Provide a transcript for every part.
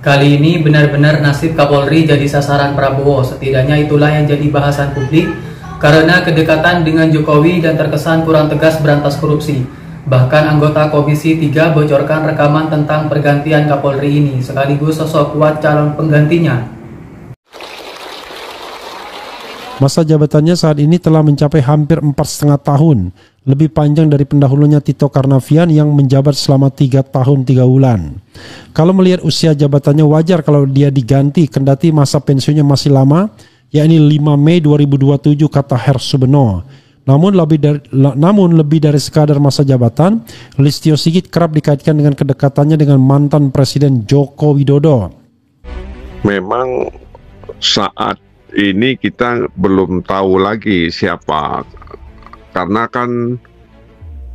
Kali ini benar-benar nasib Kapolri jadi sasaran Prabowo. Setidaknya itulah yang jadi bahasan publik karena kedekatan dengan Jokowi dan terkesan kurang tegas berantas korupsi. Bahkan anggota Komisi 3 bocorkan rekaman tentang pergantian Kapolri ini sekaligus sosok kuat calon penggantinya. Masa jabatannya saat ini telah mencapai hampir 4,5 tahun, lebih panjang dari pendahulunya Tito Karnavian yang menjabat selama 3 tahun 3 bulan. Kalau melihat usia jabatannya wajar kalau dia diganti, kendati masa pensiunnya masih lama, yakni 5 Mei 2027 kata Hersubeno. Namun lebih dari sekadar masa jabatan, Listio Sigit kerap dikaitkan dengan kedekatannya dengan mantan Presiden Joko Widodo. Memang saat ini kita belum tahu lagi siapa, karena kan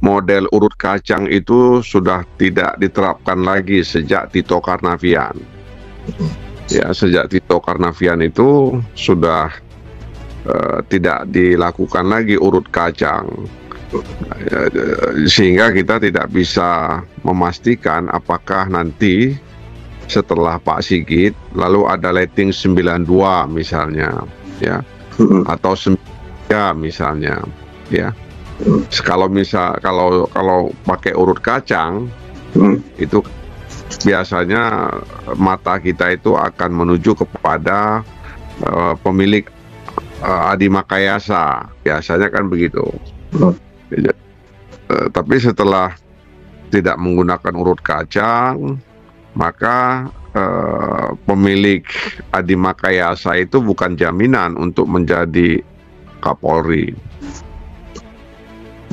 model urut kacang itu sudah tidak diterapkan lagi sejak Tito Karnavian. Ya, sejak Tito Karnavian itu sudah tidak dilakukan lagi urut kacang, sehingga kita tidak bisa memastikan apakah nanti setelah Pak Sigit lalu ada letting 92 misalnya, ya, atau 93 misalnya, ya. Kalau pakai urut kacang itu biasanya mata kita itu akan menuju kepada pemilik Adi Makayasa, biasanya kan begitu. Tapi setelah tidak menggunakan urut kacang, maka pemilik Adi Makayasa itu bukan jaminan untuk menjadi Kapolri.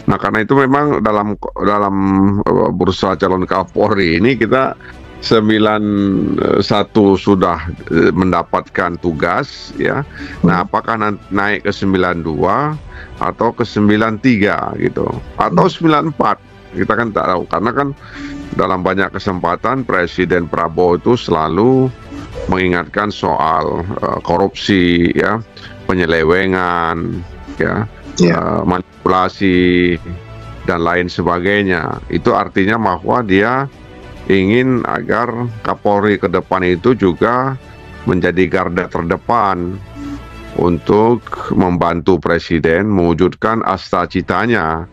Nah, karena itu memang dalam bursa calon Kapolri ini kita 91 sudah mendapatkan tugas, ya. Nah, apakah naik ke 92 atau ke 93 gitu, atau 94, kita kan tak tahu, karena kan dalam banyak kesempatan Presiden Prabowo itu selalu mengingatkan soal korupsi, ya, penyelewengan, ya, manipulasi dan lain sebagainya. Itu artinya bahwa dia ingin agar Kapolri ke depan itu juga menjadi garda terdepan untuk membantu Presiden mewujudkan asta-citanya.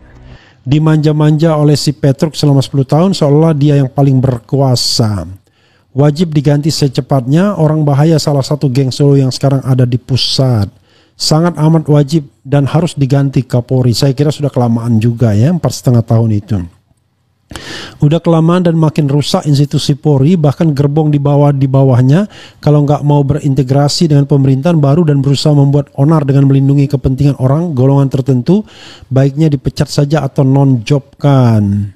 Dimanja-manja oleh si Petruk selama 10 tahun seolah dia yang paling berkuasa. Wajib diganti secepatnya, orang bahaya salah satu geng Solo yang sekarang ada di pusat. Sangat amat wajib dan harus diganti Kapolri. Saya kira sudah kelamaan juga ya, 4,5 tahun itu. Udah kelamaan dan makin rusak institusi Polri, bahkan gerbong di bawahnya kalau nggak mau berintegrasi dengan pemerintahan baru dan berusaha membuat onar dengan melindungi kepentingan orang golongan tertentu, baiknya dipecat saja atau non-jobkan.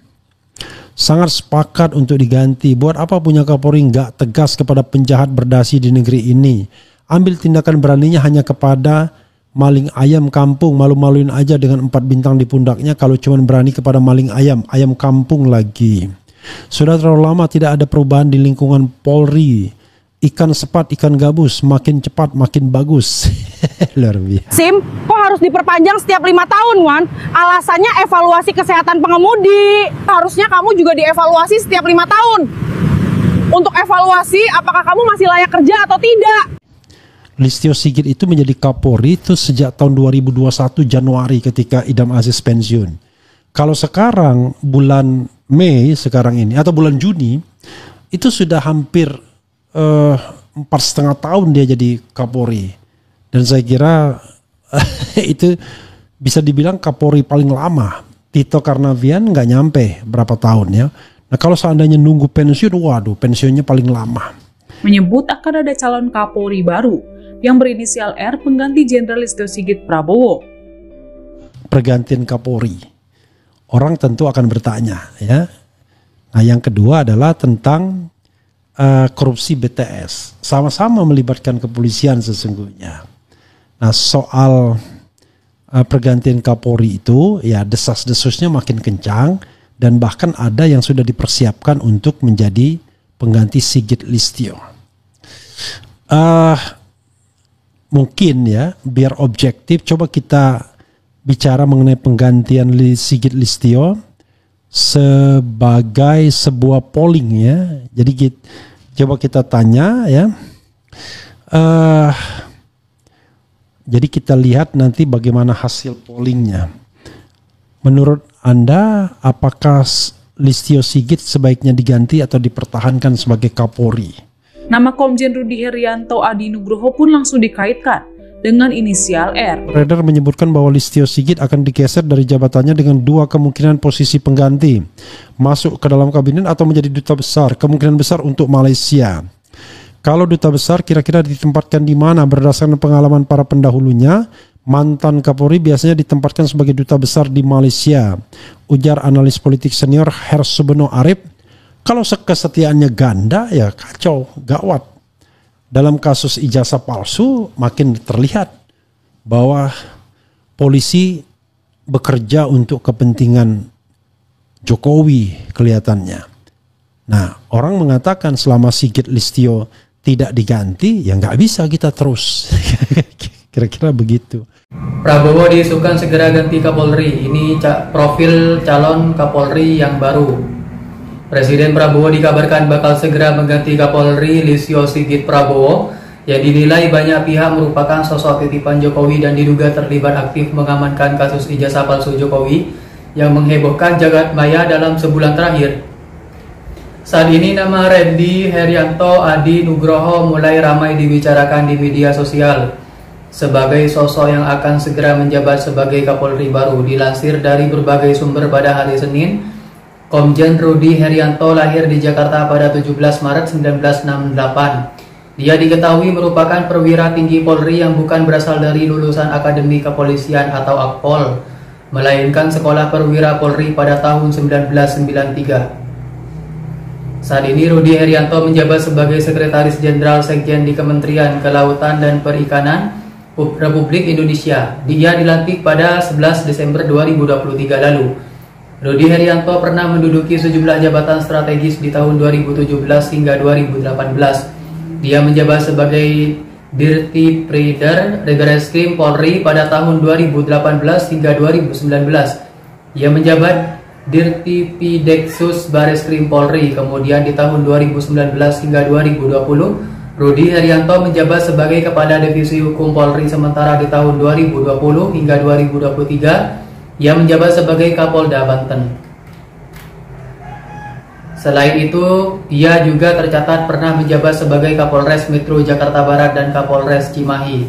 Sangat sepakat untuk diganti. Buat apa punya Kapolri nggak tegas kepada penjahat berdasi di negeri ini? Ambil tindakan beraninya hanya kepada maling ayam kampung, malu-maluin aja dengan 4 bintang di pundaknya kalau cuma berani kepada maling ayam kampung lagi. Sudah terlalu lama tidak ada perubahan di lingkungan Polri. Ikan sepat, ikan gabus, makin cepat makin bagus. Luar biasa. SIM kok harus diperpanjang setiap 5 tahun, Wan? Alasannya evaluasi kesehatan pengemudi. Harusnya kamu juga dievaluasi setiap 5 tahun. Untuk evaluasi apakah kamu masih layak kerja atau tidak. Listio Sigit itu menjadi Kapolri itu sejak tahun 2021 Januari ketika Idam Aziz pensiun. Kalau sekarang bulan Mei sekarang ini atau bulan Juni itu sudah hampir 4,5 tahun dia jadi Kapolri. Dan saya kira itu bisa dibilang Kapolri paling lama. Tito Karnavian nggak nyampe berapa tahun ya. Nah, kalau seandainya nunggu pensiun, waduh, pensiunnya paling lama. Menyebut akan ada calon Kapolri baru yang berinisial R pengganti Jenderal Listio Sigit Prabowo. Pergantian Kapolri, orang tentu akan bertanya, ya. Nah, yang kedua adalah tentang korupsi BTS, sama-sama melibatkan kepolisian sesungguhnya. Nah, soal pergantian Kapolri itu, ya desas-desusnya makin kencang dan bahkan ada yang sudah dipersiapkan untuk menjadi pengganti Sigit Listio. Mungkin ya, biar objektif, coba kita bicara mengenai penggantian Sigit Listio sebagai sebuah polling ya. Coba kita tanya ya. Jadi kita lihat nanti bagaimana hasil pollingnya. Menurut Anda, apakah Listio Sigit sebaiknya diganti atau dipertahankan sebagai Kapolri? Nama Komjen Rudi Herianto Adi Nugroho pun langsung dikaitkan dengan inisial R. Beredar menyebutkan bahwa Listio Sigit akan digeser dari jabatannya dengan 2 kemungkinan posisi pengganti. Masuk ke dalam kabinet atau menjadi duta besar, kemungkinan besar untuk Malaysia. Kalau duta besar kira-kira ditempatkan di mana berdasarkan pengalaman para pendahulunya? Mantan Kapolri biasanya ditempatkan sebagai duta besar di Malaysia. Ujar analis politik senior Hersubeno Arif. Kalau kesetiaannya ganda ya kacau, gawat. Dalam kasus ijazah palsu makin terlihat bahwa polisi bekerja untuk kepentingan Jokowi kelihatannya. Nah, orang mengatakan selama Sigit Listio tidak diganti ya nggak bisa kita terus. Kira-kira begitu. Prabowo diisukan segera ganti Kapolri. Ini profil calon Kapolri yang baru. Presiden Prabowo dikabarkan bakal segera mengganti Kapolri Listio Sigit Prabowo yang dinilai banyak pihak merupakan sosok titipan Jokowi dan diduga terlibat aktif mengamankan kasus ijazah palsu Jokowi yang menghebohkan jagat maya dalam sebulan terakhir. Saat ini nama Rudi Herianto Adi Nugroho mulai ramai dibicarakan di media sosial sebagai sosok yang akan segera menjabat sebagai Kapolri baru. Dilansir dari berbagai sumber pada hari Senin, Komjen Rudi Herianto lahir di Jakarta pada 17 Maret 1968. Dia diketahui merupakan perwira tinggi Polri yang bukan berasal dari lulusan Akademi Kepolisian atau Akpol, melainkan Sekolah Perwira Polri pada tahun 1993. Saat ini Rudi Herianto menjabat sebagai Sekretaris Jenderal Sekjen di Kementerian Kelautan dan Perikanan Republik Indonesia. Dia dilantik pada 11 Desember 2023 lalu. Rudi Herianto pernah menduduki sejumlah jabatan strategis di tahun 2017 hingga 2018. Dia menjabat sebagai Dirti Prider Regreskrim Polri pada tahun 2018 hingga 2019. Ia menjabat Dirti Pideksus Bareskrim Polri. Kemudian di tahun 2019 hingga 2020, Rudi Herianto menjabat sebagai Kepala Divisi Hukum Polri, sementara di tahun 2020 hingga 2023 ia menjabat sebagai Kapolda Banten. Selain itu, ia juga tercatat pernah menjabat sebagai Kapolres Metro Jakarta Barat dan Kapolres Cimahi.